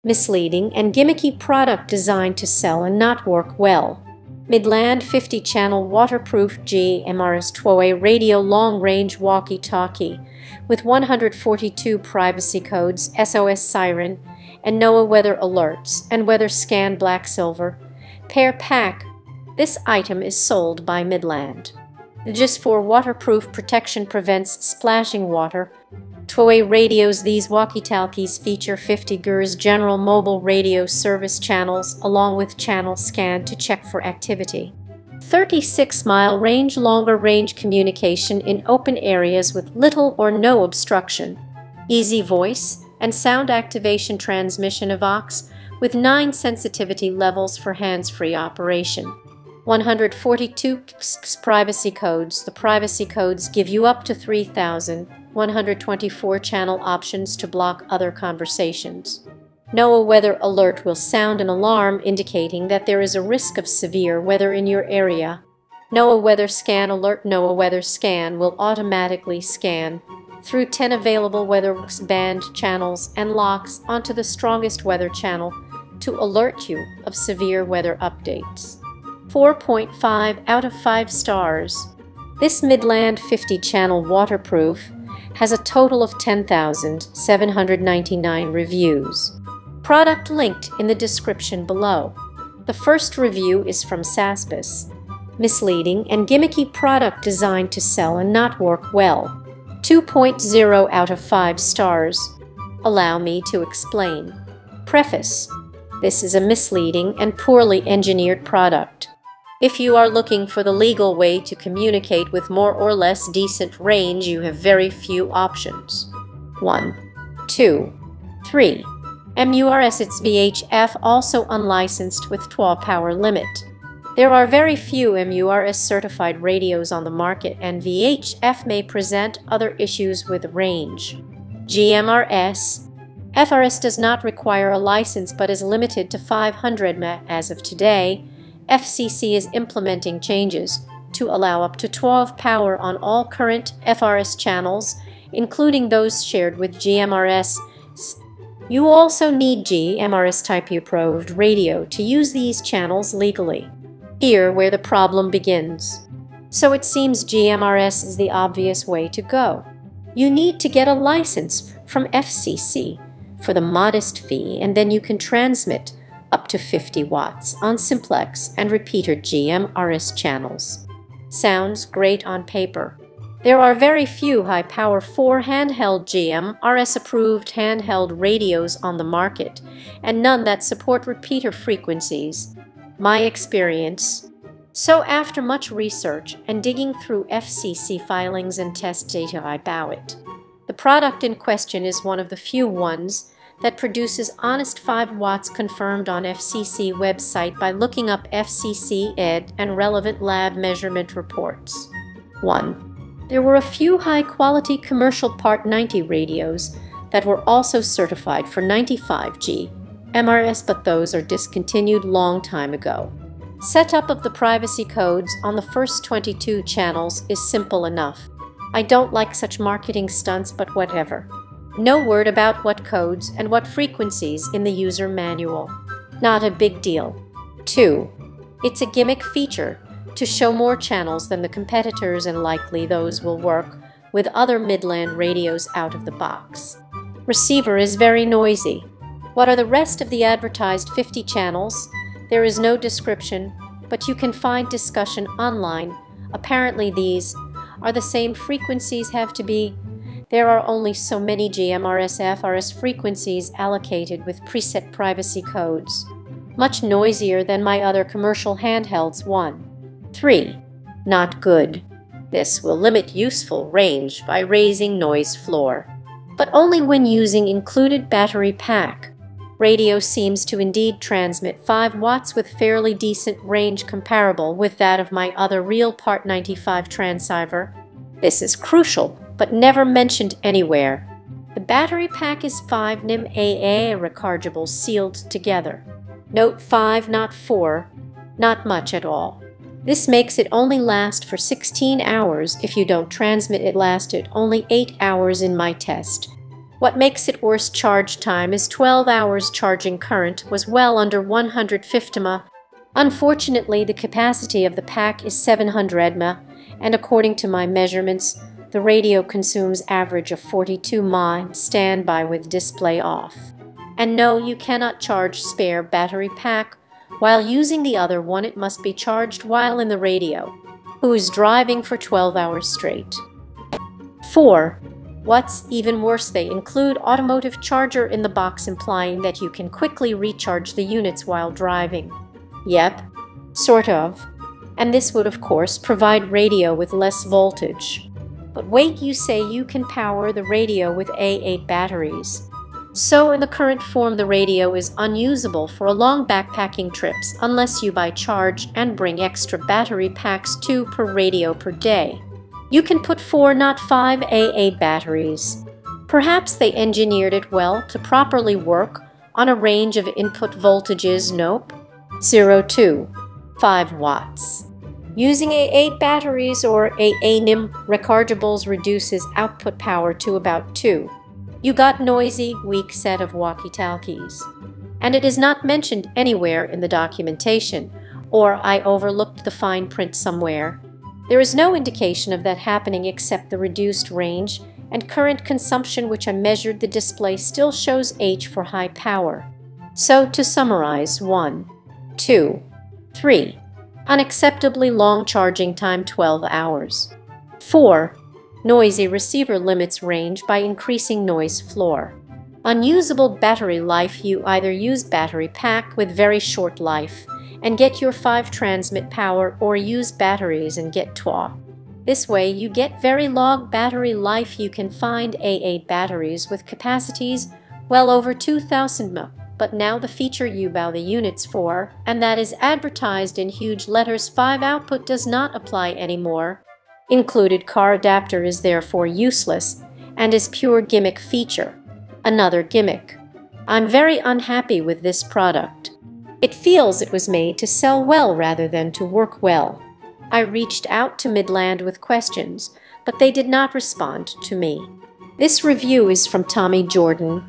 misleading and gimmicky product designed to sell and not work well. Midland 50-channel waterproof GMRS AAA radio long-range walkie-talkie with 142 privacy codes, SOS Siren, and NOAA weather alerts, and weather scan black silver. Pair pack. This item is sold by Midland. The GIS for waterproof protection prevents splashing water. AAA radios. These walkie-talkies feature 50 GMRS general mobile radio service channels along with channel scan to check for activity. 36-mile range, longer range communication in open areas with little or no obstruction. Easy voice and sound activation transmission of aux with 9 sensitivity levels for hands-free operation. 142 privacy codes. The privacy codes give you up to 3,124 channel options to block other conversations. NOAA weather alert will sound an alarm indicating that there is a risk of severe weather in your area. NOAA weather scan alert. NOAA weather scan will automatically scan through 10 available weather band channels and locks onto the strongest weather channel to alert you of severe weather updates. 4.5 out of 5 stars. This Midland 50-channel waterproof has a total of 10,799 reviews. Product linked in the description below. The first review is from Saspis. Misleading and gimmicky product designed to sell and not work well. 2.0 out of 5 stars. Allow me to explain. Preface. This is a misleading and poorly engineered product. If you are looking for the legal way to communicate with more or less decent range, you have very few options. 1, 2, 3. MURS. It's VHF, also unlicensed with 12 power limit. There are very few MURS certified radios on the market, and VHF may present other issues with range. GMRS. FRS does not require a license but is limited to 500 mA as of today. FCC is implementing changes to allow up to 12 power on all current FRS channels, including those shared with GMRS. You also need GMRS type approved radio to use these channels legally. Here where the problem begins. So it seems GMRS is the obvious way to go. You need to get a license from FCC for the modest fee, and then you can transmit up to 50 watts on simplex and repeater GMRS channels. Sounds great on paper. There are very few high-power 4 handheld GMRS-approved handheld radios on the market, and none that support repeater frequencies. My experience. So after much research and digging through FCC filings and test data, I bow it. The product in question is one of the few ones that produces honest 5 watts confirmed on FCC website by looking up FCC ED and relevant lab measurement reports. 1. There were a few high-quality commercial Part 90 radios that were also certified for 95 GMRS, but those are discontinued long time ago. Setup of the privacy codes on the first 22 channels is simple enough. I don't like such marketing stunts, but whatever. No word about what codes and what frequencies in the user manual. Not a big deal. 2. It's a gimmick feature to show more channels than the competitors, and likely those will work with other Midland radios out of the box. Receiver is very noisy. What are the rest of the advertised 50 channels? There is no description, but you can find discussion online. Apparently these are the same frequencies have to be. There are only so many GMRS FRS frequencies allocated with preset privacy codes. Much noisier than my other commercial handhelds. 1. 3. Not good. This will limit useful range by raising noise floor, but only when using included battery pack. Radio seems to indeed transmit 5 watts with fairly decent range comparable with that of my other real Part 95 transceiver. This is crucial, but never mentioned anywhere. The battery pack is 5 NIMH AAA rechargeables sealed together. Note 5, not 4. Not much at all. This makes it only last for 16 hours. If you don't transmit, it lasted only 8 hours in my test. What makes it worse, charge time is 12 hours. Charging current was well under 150 mA. Unfortunately, the capacity of the pack is 700 mA, and according to my measurements, the radio consumes average of 42 mAh standby with display off. And no, you cannot charge spare battery pack while using the other one. It must be charged while in the radio. Who's driving for 12 hours straight? 4. What's even worse, they include automotive charger in the box, implying that you can quickly recharge the units while driving. Yep, sort of. And this would of course provide radio with less voltage. But wait, you say you can power the radio with AA batteries. So in the current form, the radio is unusable for long backpacking trips unless you buy charge and bring extra battery packs, 2 per radio per day. You can put 4, not 5 AA batteries. Perhaps they engineered it well to properly work on a range of input voltages. Nope. 0 to 5 watts. Using AA batteries or AA NIMH rechargeables reduces output power to about 2. You got noisy, weak set of walkie-talkies. And it is not mentioned anywhere in the documentation, or I overlooked the fine print somewhere. There is no indication of that happening except the reduced range and current consumption, which I measured. The display still shows H for high power. So to summarize: 1, 2, 3. Unacceptably long charging time, 12 hours. 4. Noisy receiver, limits range by increasing noise floor. Unusable battery life, you either use battery pack with very short life and get your 5 transmit power, or use batteries and get 12. This way you get very long battery life. You can find AA batteries with capacities well over 2000 mAh, but now the feature you buy the units for, and that is advertised in huge letters, 5 output, does not apply anymore. Included car adapter is therefore useless and is pure gimmick feature. Another gimmick. I'm very unhappy with this product. It feels it was made to sell well rather than to work well. I reached out to Midland with questions, but they did not respond to me. This review is from Tommy Jordan.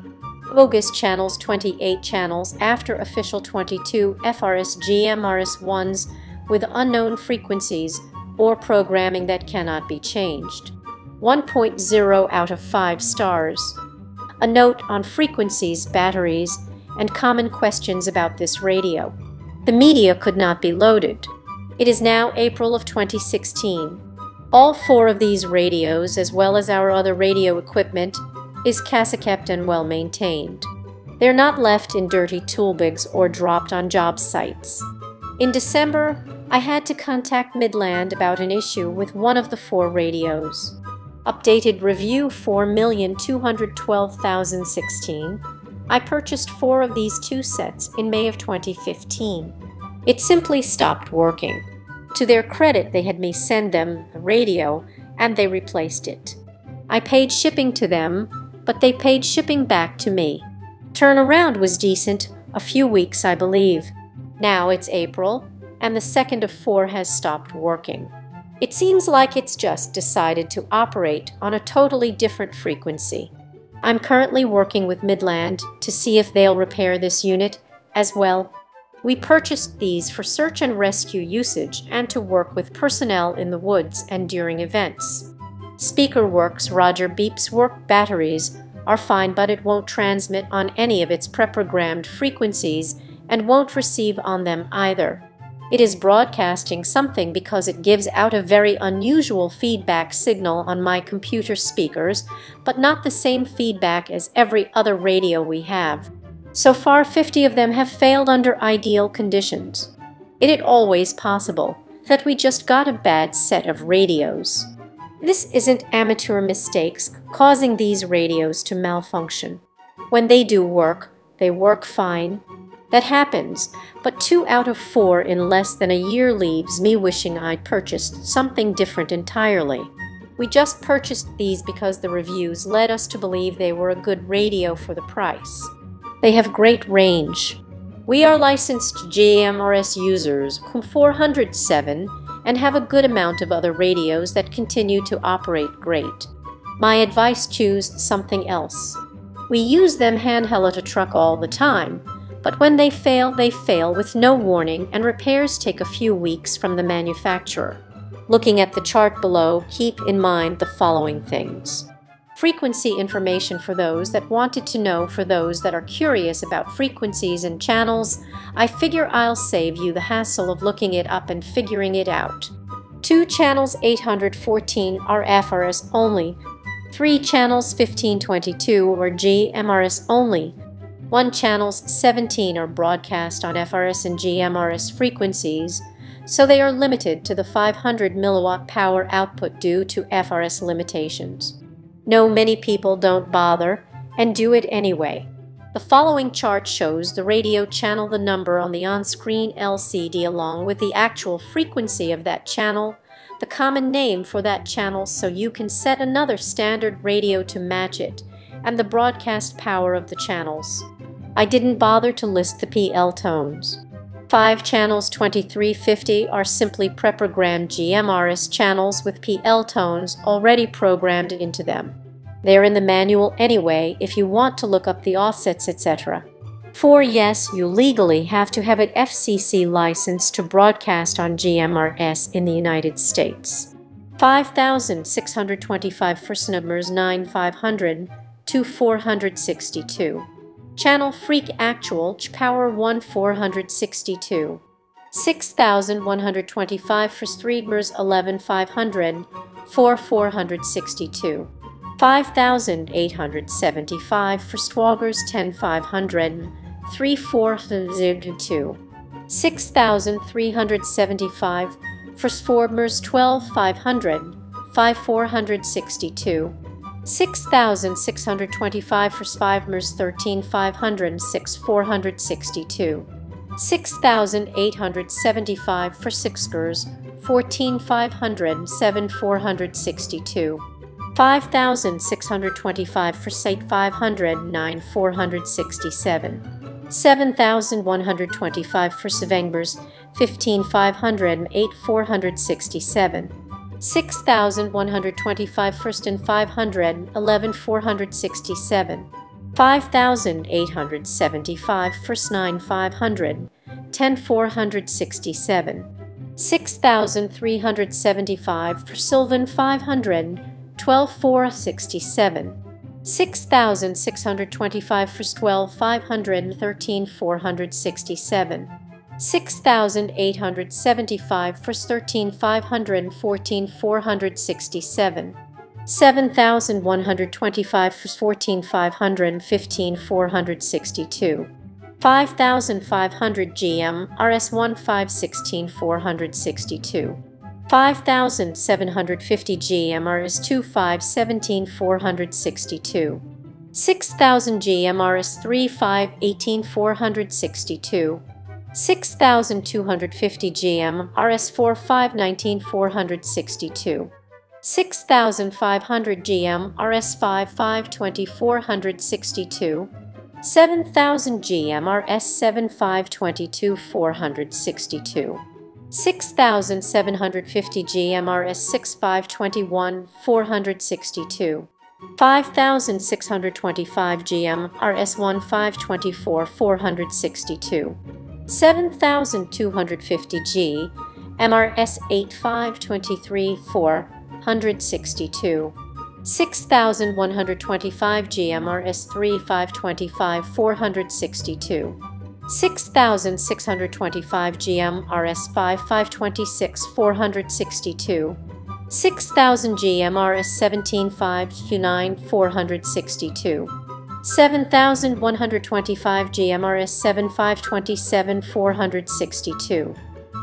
Bogus channels, 28 channels after official 22 FRS GMRS 1s with unknown frequencies or programming that cannot be changed. 1.0 out of 5 stars. A note on frequencies, batteries, and common questions about this radio. The media could not be loaded. It is now April of 2016. All 4 of these radios, as well as our other radio equipment, is casa-kept and well maintained. They're not left in dirty toolbags or dropped on job sites. In December, I had to contact Midland about an issue with one of the 4 radios. Updated review: 4,212,016. I purchased 4 of these 2 sets in May of 2015. It simply stopped working. To their credit, they had me send them the radio and they replaced it. I paid shipping to them, but they paid shipping back to me. Turnaround was decent, a few weeks I believe. Now it's April, and the second of 4 has stopped working. It seems like it's just decided to operate on a totally different frequency. I'm currently working with Midland to see if they'll repair this unit as well. We purchased these for search and rescue usage and to work with personnel in the woods and during events. Speaker works, Roger beeps work, batteries are fine, but it won't transmit on any of its preprogrammed frequencies and won't receive on them either. It is broadcasting something because it gives out a very unusual feedback signal on my computer speakers, but not the same feedback as every other radio we have. So far, 50 of them have failed under ideal conditions. It is always possible that we just got a bad set of radios. This isn't amateur mistakes causing these radios to malfunction. When they do work, they work fine. That happens, but 2 out of 4 in less than a year leaves me wishing I'd purchased something different entirely. We just purchased these because the reviews led us to believe they were a good radio for the price. They have great range. We are licensed GMRS users, CUM407, and have a good amount of other radios that continue to operate great. My advice: choose something else. We use them handheld to truck all the time, but when they fail with no warning, and repairs take a few weeks from the manufacturer. Looking at the chart below, keep in mind the following things. Frequency information for those that wanted to know. For those that are curious about frequencies and channels, I figure I'll save you the hassle of looking it up and figuring it out. 2 channels 814 are FRS only. 3 channels 1522 are GMRS only. 1 channels 17 are broadcast on FRS and GMRS frequencies, so they are limited to the 500 milliwatt power output due to FRS limitations. No, many people don't bother and do it anyway. The following chart shows the radio channel, the number on the on-screen LCD along with the actual frequency of that channel, the common name for that channel so you can set another standard radio to match it, and the broadcast power of the channels. I didn't bother to list the PL tones. 5 channels 2350 are simply preprogrammed GMRS channels with PL tones already programmed into them. They're in the manual anyway if you want to look up the offsets, etc. 4. Yes, you legally have to have an FCC license to broadcast on GMRS in the United States. 5625 first numbers 9500 to 462. Channel Freak Actual Power 1 462. 6125 for streamers 11500 for 462. 5875 for swaggers 10500 3402. 6375 for swarmers 12500 5462. 6625 for spivers 13500 6462. 6875 for sixgers 14500 7462. 5625 for Site 500 9467. 7125 for Savangbers 15500 8467. 6125 first and 500 11467. 5875 first 9500 10467. 6375 for Sylvan 500 12467. 6625 for 12500 13467. 6875 for 13500 14467. 7125 for 14500 15462. 5500 GMRS 1516462. 5750 GMRS 2517 462. 6000 GMRS 3518 462. 6250 GMRS 4519 462. 6500 GMRS 5520 462. 7000 GMRS 7522 462. 6750 GMRS 6521 462. 5625 GMRS 1524 462. 7250 GMRS 8523 462. 6125 GMRS 3525 462. 6625 GMRS 5526 462. 6000 GMRS 17529 462. 7125 GMRS 7527 462.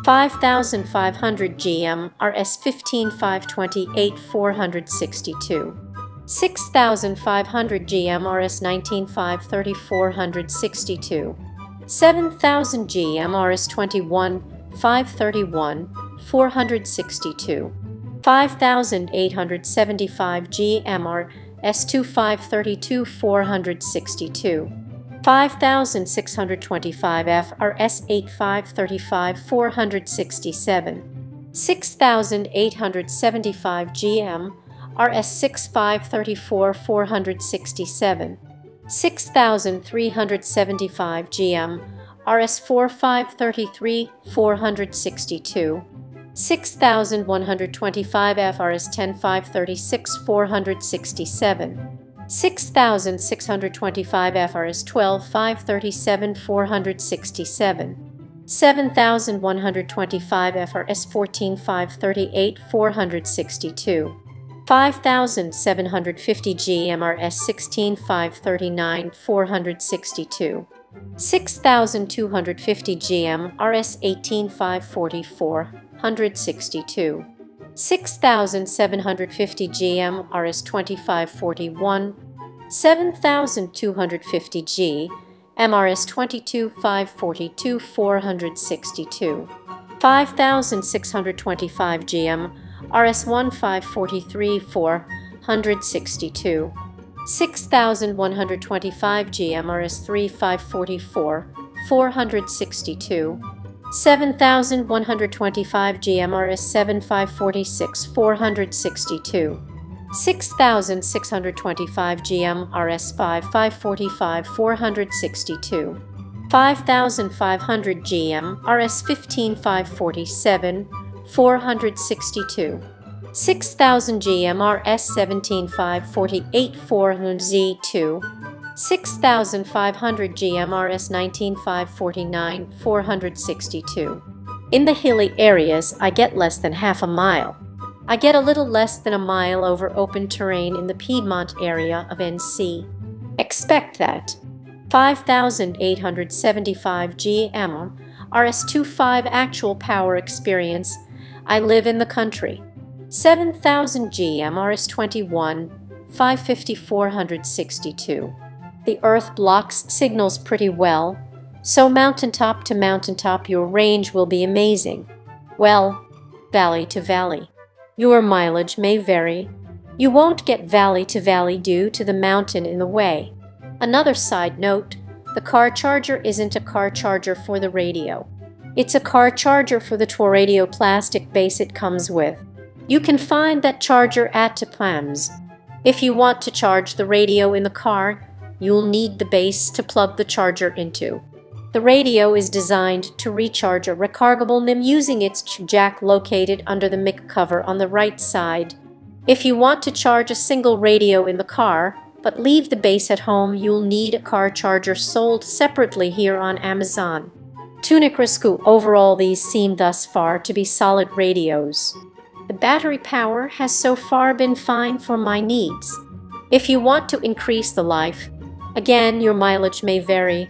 5500 GMRS 15528 462. 6500 GMRS 19530 462. 7000 GMRS 21531 462. 5875 GMRS 2532 462. 5625 FRS 8535 467. 6875 GMRS 6534 467. 6375 GMRS 4533 462, 6125 FRS 10536 467, 6625 FRS 12537 467, 7125 FRS 14538 462, 5750 GMRS 16539 462, 6250 GMRS 18544 162, 6750 GMRS 2541, 7250 GMRS 22542 462, 5625 GMRS 1543 462, 6125 GMRS 3544 462, 7125 GMRS 7546 462, 6625 GMRS 5545 462, 5500 GMRS 15547 462, 6000 GMRS 17548 4Z2, 6500 GMRS 19549 462. In the hilly areas, I get less than half a mile. I get a little less than a mile over open terrain in the Piedmont area of NC. Expect that. 5875 GMRS 25 actual power experience. I live in the country. 7000 GMRS 21 550 462. The Earth blocks signals pretty well, so mountaintop to mountaintop your range will be amazing. Well, valley to valley. Your mileage may vary. You won't get valley to valley due to the mountain in the way. Another side note, the car charger isn't a car charger for the radio. It's a car charger for the radio plastic base it comes with. You can find that charger at Tapams. If you want to charge the radio in the car, you'll need the base to plug the charger into. The radio is designed to recharge a rechargeable NIMH using its jack located under the mic cover on the right side. If you want to charge a single radio in the car, but leave the base at home, you'll need a car charger sold separately here on Amazon. Tunic Risku. Overall, these seem thus far to be solid radios. The battery power has so far been fine for my needs. If you want to increase the life, again, your mileage may vary.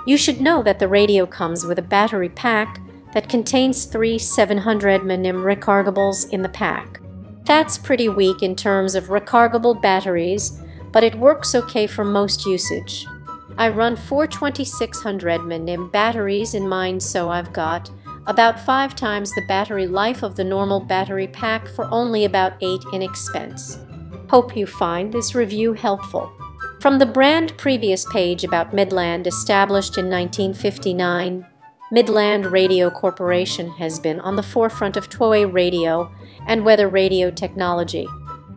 You should know that the radio comes with a battery pack that contains 3 700 mAh rechargeables in the pack. That's pretty weak in terms of rechargeable batteries, but it works okay for most usage. I run 4 2600 mAh batteries in mine, so I've got about 5 times the battery life of the normal battery pack for only about 8 in expense. Hope you find this review helpful. From the brand previous page about Midland, established in 1959, Midland Radio Corporation has been on the forefront of NOAA radio and weather radio technology.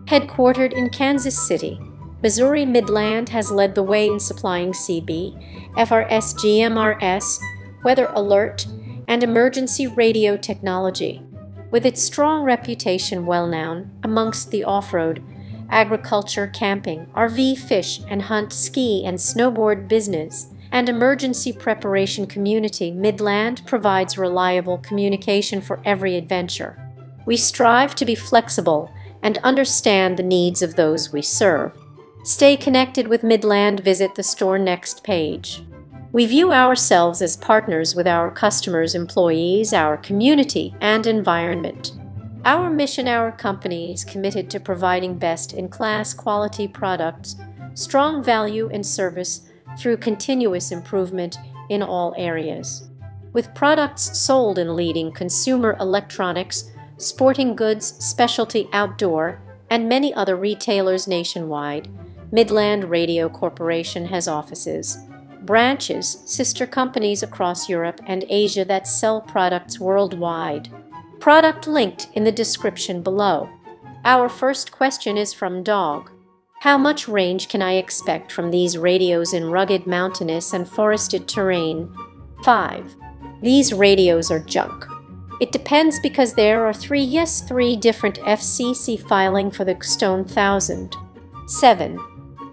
Headquartered in Kansas City, Missouri, Midland has led the way in supplying CB, FRS, GMRS, weather alert, and emergency radio technology. With its strong reputation well known amongst the off-road, agriculture, camping, RV, fish and hunt, ski and snowboard business, and emergency preparation community, Midland provides reliable communication for every adventure. We strive to be flexible and understand the needs of those we serve. Stay connected with Midland. Visit the store next page. We view ourselves as partners with our customers, employees, our community, and environment. Our mission, our company is committed to providing best-in-class quality products, strong value and service through continuous improvement in all areas. With products sold in leading consumer electronics, sporting goods, specialty outdoor, and many other retailers nationwide, Midland Radio Corporation has offices, branches, sister companies across Europe and Asia that sell products worldwide. Product linked in the description below. Our first question is from Dog. How much range can I expect from these radios in rugged mountainous and forested terrain? 5. These radios are junk. It depends because there are three different FCC filing for the Stone 1000. 7.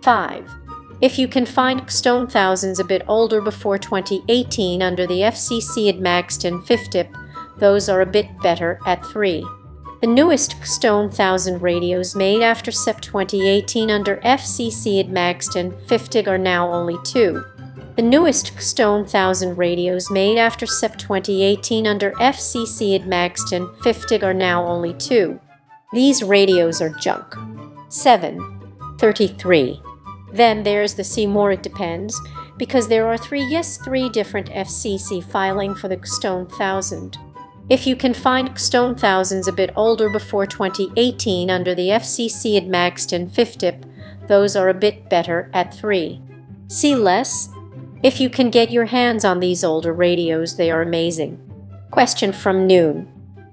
5. If you can find Stone 1000s a bit older before 2018 under the FCC Admaxton FIFTIP, those are a bit better at 3. The newest Stone 1000 radios made after SEP 2018 under FCC Admaxton FIFTIG are now only 2. The newest Stone 1000 radios made after SEP 2018 under FCC Admaxton FIFTIG are now only 2. These radios are junk. 7. 33. Then there's the C more it depends, because there are three different FCC filing for the Stone 1000. If you can find Stone 1000s a bit older before 2018 under the FCC Admaxton FIFTIP, those are a bit better at 3. C less. If you can get your hands on these older radios, they are amazing. Question from Noon.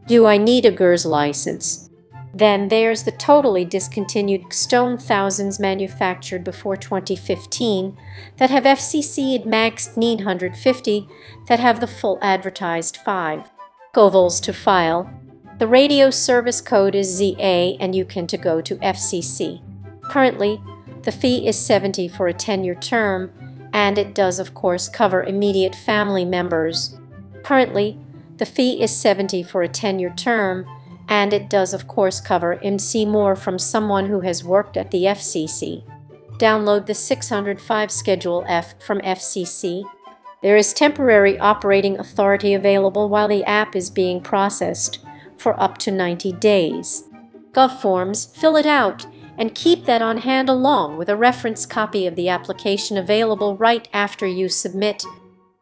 Do I need a GMRS license? Then there's the totally discontinued Stone 1000s manufactured before 2015 that have FCC Admaxed 950 that have the full advertised 5 govels to file. The radio service code is ZA and you can to go to FCC. Currently, the fee is $70 for a 10-year term, and it does of course cover immediate family members. Currently, the fee is $70 for a 10-year term, and it does of course cover MC more from someone who has worked at the FCC. Download the 605 Schedule F from FCC. There is temporary operating authority available while the app is being processed for up to 90 days. Gov forms, fill it out, and keep that on hand along with a reference copy of the application available right after you submit.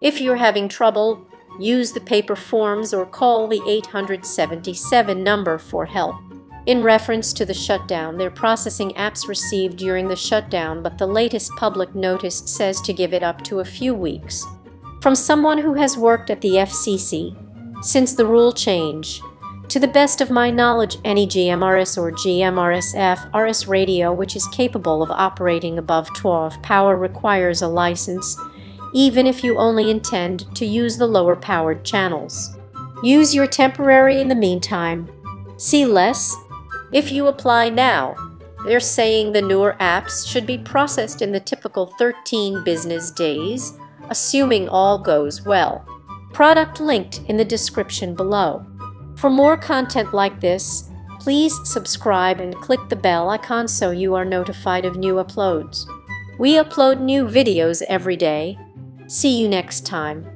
If you're having trouble, use the paper forms or call the 877 number for help. In reference to the shutdown, they're processing apps received during the shutdown, but the latest public notice says to give it up to a few weeks. From someone who has worked at the FCC since the rule change, to the best of my knowledge, any GMRS or GMRS RS radio which is capable of operating above 12 power requires a license, even if you only intend to use the lower powered channels. Use your temporary in the meantime. See less. If you apply now, they're saying the newer apps should be processed in the typical 13 business days, assuming all goes well. Product linked in the description below. For more content like this, please subscribe and click the bell icon so you are notified of new uploads. We upload new videos every day. See you next time.